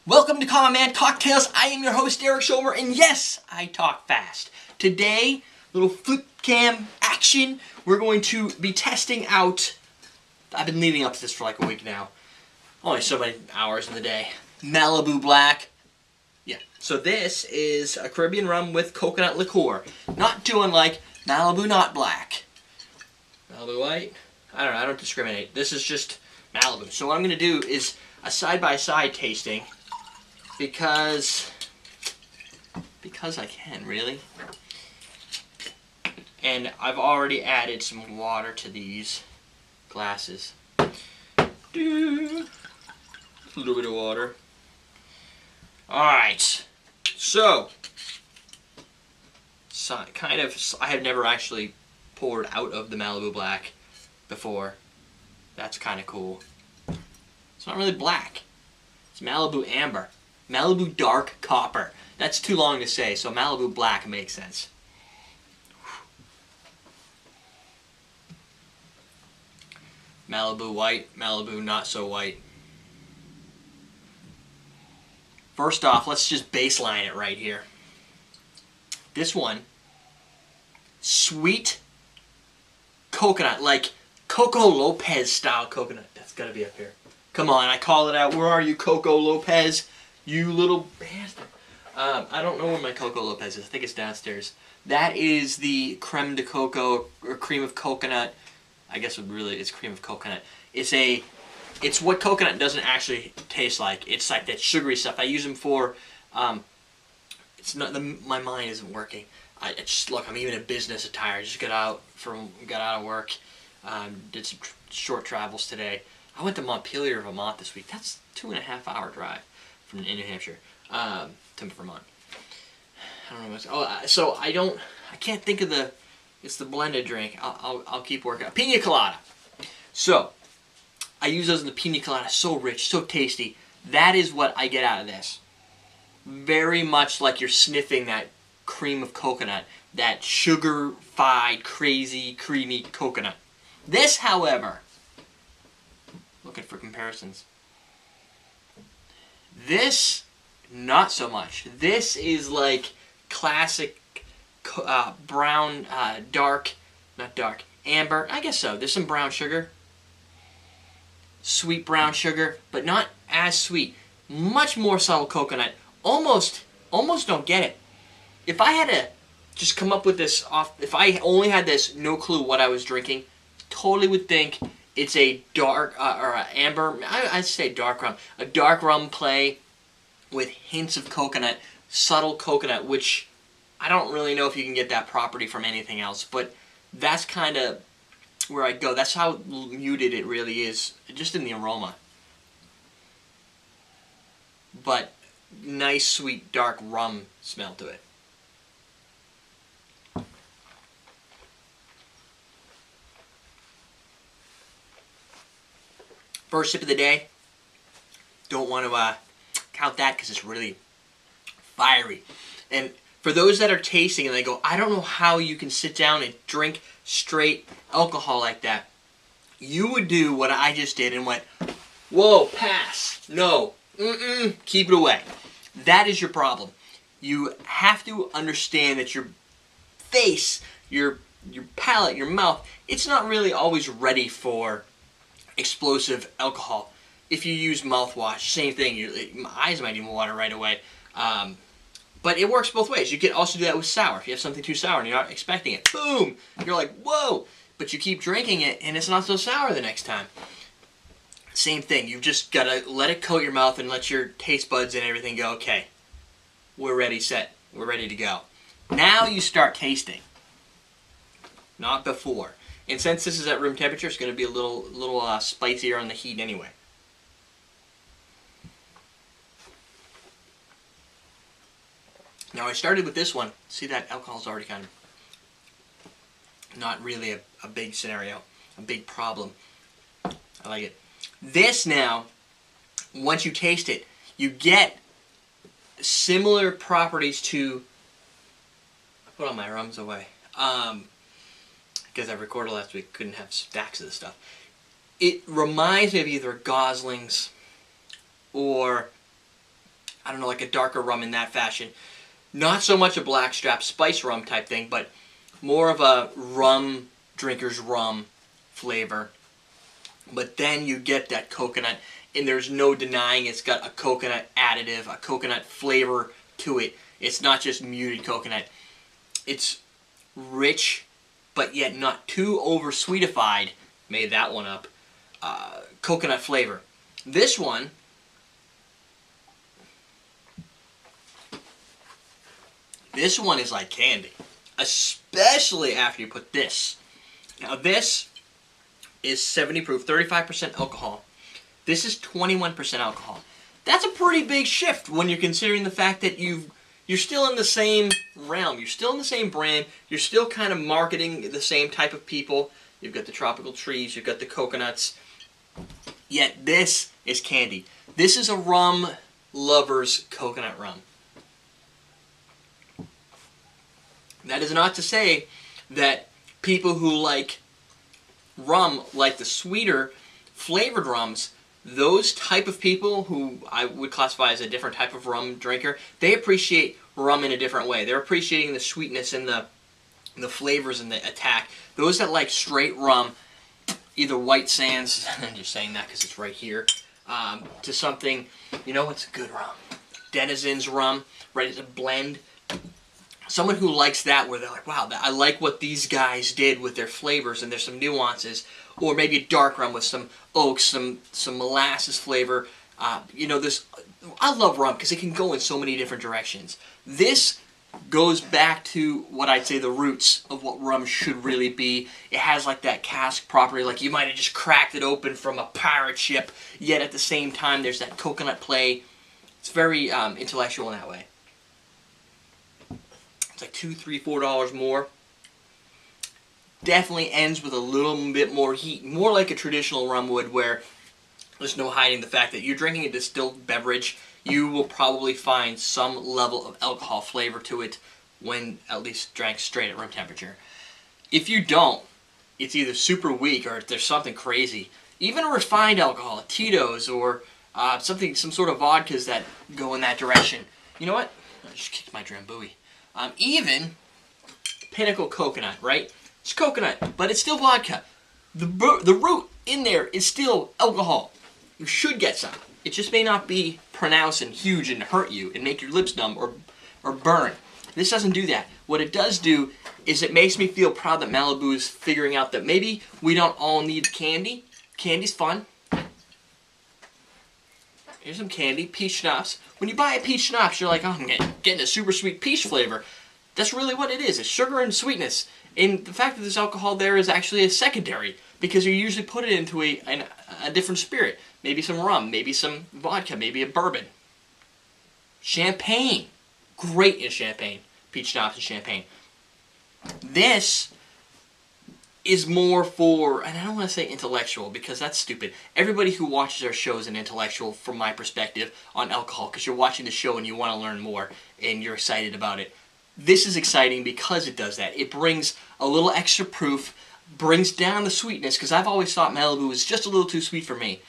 Welcome to Common Man Cocktails. I am your host, Eric Schomer, and yes, I talk fast. Today, little flip cam action. We're going to be testing out, I've been leading up to this for like a week now. Only so many hours in the day. Malibu Black. Yeah, so this is a Caribbean rum with coconut liqueur. Not too unlike Malibu Not Black. Malibu White? I don't know, I don't discriminate. This is just Malibu. So what I'm going to do is a side-by-side tasting. Because I can, really. And I've already added some water to these glasses. A little bit of water. Alright. So, I have never actually poured out of the Malibu Black before. That's kind of cool. It's not really black. It's Malibu Amber. Malibu Dark Copper. That's too long to say, so Malibu Black makes sense. Malibu White, Malibu Not So White. First off, let's just baseline it right here. This one, sweet coconut, like Coco Lopez style coconut. That's gotta be up here. Come on, I call it out. Where are you, Coco Lopez? You little bastard. I don't know where my Coco Lopez is. I think it's downstairs. That is the creme de coco, or cream of coconut. I guess it's cream of coconut. It's what coconut doesn't actually taste like. It's like that sugary stuff. I use them for, it's not, my mind isn't working. Look, I'm even in business attire. I just got out of work. Did some short travels today. I went to Montpelier, Vermont this week. That's a 2.5-hour drive from New Hampshire to Vermont. I don't know what's. Oh, so I can't think of the. It's the blended drink. I'll keep working. Pina colada. So I use those in the pina colada. So rich, so tasty. That is what I get out of this. Very much like you're sniffing that cream of coconut, that sugar-fied, crazy, creamy coconut. This, however, looking for comparisons. This, not so much. This is like classic brown, amber. I guess so. There's some brown sugar. Sweet brown sugar, but not as sweet. Much more subtle coconut. Almost don't get it. If I had to just come up with this if I only had this, no clue what I was drinking, totally would think it's a dark, or an amber, I'd say dark rum. A dark rum play with hints of coconut, subtle coconut, which I don't really know if you can get that property from anything else, but that's kind of where I go. That's how muted it really is, just in the aroma. But nice, sweet, dark rum smell to it. First sip of the day. Don't want to count that because it's really fiery. And for those that are tasting and they go, I don't know how you can sit down and drink straight alcohol like that. You would do what I just did and went, whoa, pass, no, keep it away. That is your problem. You have to understand that your face, your palate, your mouth, it's not really always ready for explosive alcohol. If you use mouthwash, same thing. My eyes might even water right away. But it works both ways. You can also do that with sour. If you have something too sour and you're not expecting it, boom! You're like, whoa! But you keep drinking it and it's not so sour the next time. Same thing. You've just got to let it coat your mouth and let your taste buds and everything go, okay, we're ready, set. We're ready to go. Now you start tasting. Not before. And since this is at room temperature, it's going to be a little spicier on the heat anyway. Now I started with this one. See, that alcohol's already kind of not really a big scenario, a big problem. I like it. This now, once you taste it, you get similar properties to. I put all my rums away. Because I recorded last week, couldn't have stacks of this stuff. It reminds me of either Gosling's or I don't know, like a darker rum in that fashion. Not so much a blackstrap spice rum type thing, but more of a rum, drinker's rum flavor. But then you get that coconut, and there's no denying it's got a coconut additive, a coconut flavor to it. It's not just muted coconut. It's rich, but yet not too over-sweetified. Made that one up. Coconut flavor. This one, is like candy, especially after you put this. Now this is 70 proof, 35% alcohol. This is 21% alcohol. That's a pretty big shift when you're considering the fact that you're still in the same realm. You're still in the same brand. You're still kind of marketing the same type of people. You've got the tropical trees. You've got the coconuts. Yet this is candy. This is a rum lover's coconut rum. That is not to say that people who like rum, like the sweeter flavored rums, those type of people who I would classify as a different type of rum drinker, they appreciate rum in a different way. They're appreciating the sweetness and the flavors and the attack. Those that like straight rum, either White Sands, I'm just saying that because it's right here, to something, you know what's a good rum? Denizen's rum, right? It's a blend. Someone who likes that, where they're like, wow, I like what these guys did with their flavors, and there's some nuances. Or maybe a dark rum with some oaks, some molasses flavor. You know, I love rum because it can go in so many different directions. This goes back to what I'd say the roots of what rum should really be. It has like that cask property, like you might have just cracked it open from a pirate ship, yet at the same time there's that coconut play. It's very intellectual in that way. It's like $2, $3, $4 more. Definitely ends with a little bit more heat, more like a traditional rum would, where there's no hiding the fact that you're drinking a distilled beverage. You will probably find some level of alcohol flavor to it when at least drank straight at room temperature. If you don't, it's either super weak or there's something crazy. Even a refined alcohol, Tito's, or some sort of vodkas that go in that direction. You know what? I just kicked my Drambuie. Even Pinnacle Coconut, right? It's coconut, but it's still vodka. The root in there is still alcohol. You should get some. It just may not be pronounced and huge and hurt you and make your lips numb or burn. This doesn't do that. What it does do is it makes me feel proud that Malibu is figuring out that maybe we don't all need candy. Candy's fun. Here's some candy, peach schnapps. When you buy a peach schnapps, you're like, oh, I'm getting a super sweet peach flavor. That's really what it is. It's sugar and sweetness. And the fact that there's alcohol there is actually a secondary, because you usually put it into a different spirit. Maybe some rum, maybe some vodka, maybe a bourbon. Champagne. Great in champagne. Peach schnapps and champagne. This is more for, and I don't want to say intellectual because that's stupid. Everybody who watches our show is an intellectual from my perspective on alcohol, because you're watching the show and you want to learn more and you're excited about it. This is exciting because it does that. It brings a little extra proof, brings down the sweetness, because I've always thought Malibu was just a little too sweet for me.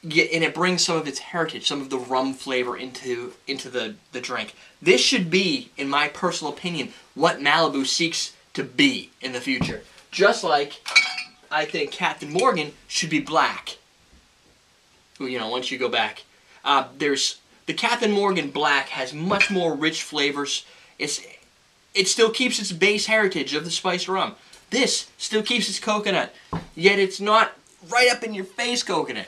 And it brings some of its heritage, some of the rum flavor into the drink. This should be, in my personal opinion, what Malibu seeks to be in the future. Just like I think Captain Morgan should be black. You know, once you go back. The Captain Morgan Black has much more rich flavors. It still keeps its base heritage of the spiced rum. This still keeps its coconut, yet it's not right up in your face coconut.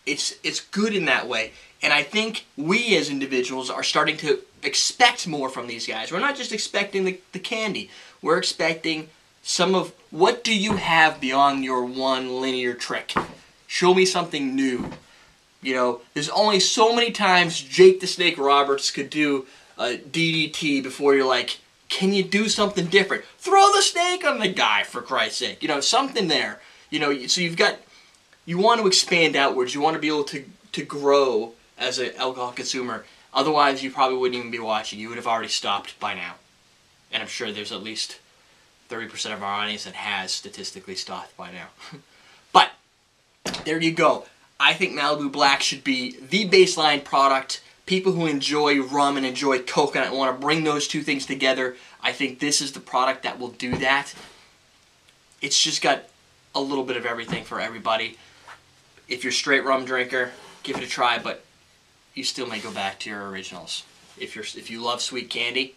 It's good in that way, and I think we as individuals are starting to expect more from these guys. We're not just expecting the candy. We're expecting some of, what do you have beyond your one linear trick? Show me something new. You know, there's only so many times Jake the Snake Roberts could do a DDT before you're like, can you do something different? Throw the snake on the guy, for Christ's sake. You know, something there. You know, so you want to expand outwards. You want to be able to grow as an alcohol consumer. Otherwise, you probably wouldn't even be watching. You would have already stopped by now. And I'm sure there's at least 30% of our audience that has statistically stopped by now. But there you go. I think Malibu Black should be the baseline product. People who enjoy rum and enjoy coconut and want to bring those two things together, I think this is the product that will do that. It's just got a little bit of everything for everybody. If you're a straight rum drinker, give it a try, but you still may go back to your originals. If you love sweet candy,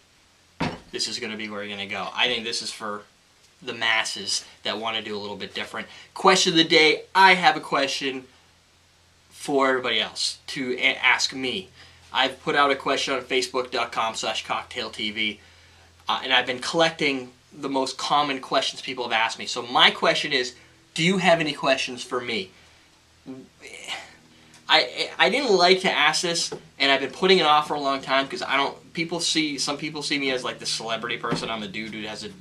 this is going to be where you're going to go. I think this is for the masses that want to do a little bit different. Question of the day, I have a question for everybody else to ask me. I've put out a question on facebook.com/cocktailtv, and I've been collecting the most common questions people have asked me. So my question is, do you have any questions for me? I didn't like to ask this, and I've been putting it off for a long time because some people see me as like the celebrity person. I'm a dude who has a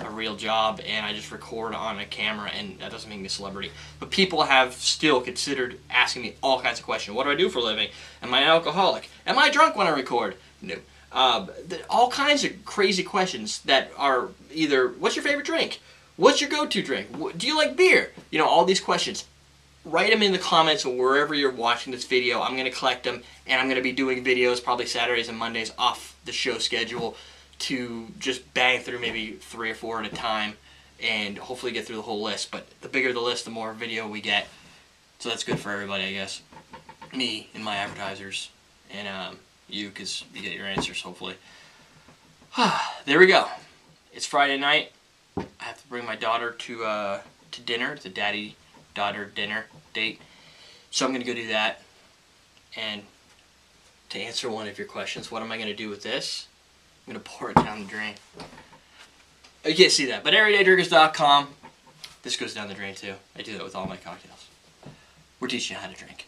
real job, and I just record on a camera, and that doesn't make me a celebrity. But people have still considered asking me all kinds of questions. What do I do for a living? Am I an alcoholic? Am I drunk when I record? No. All kinds of crazy questions that are either, what's your favorite drink? What's your go-to drink? Do you like beer? You know, all these questions. Write them in the comments or wherever you're watching this video. I'm going to collect them, and I'm going to be doing videos probably Saturdays and Mondays off the show schedule to just bang through maybe 3 or 4 at a time and hopefully get through the whole list. But the bigger the list, the more video we get. So that's good for everybody, I guess. Me and my advertisers, and you, because you get your answers, hopefully. There we go. It's Friday night. I have to bring my daughter to dinner, the daddy-daughter dinner date. So I'm going to go do that. And to answer one of your questions, what am I going to do with this? I'm going to pour it down the drain. You can't see that, but everydaydrinkers.com. This goes down the drain too. I do that with all my cocktails. We're teaching you how to drink.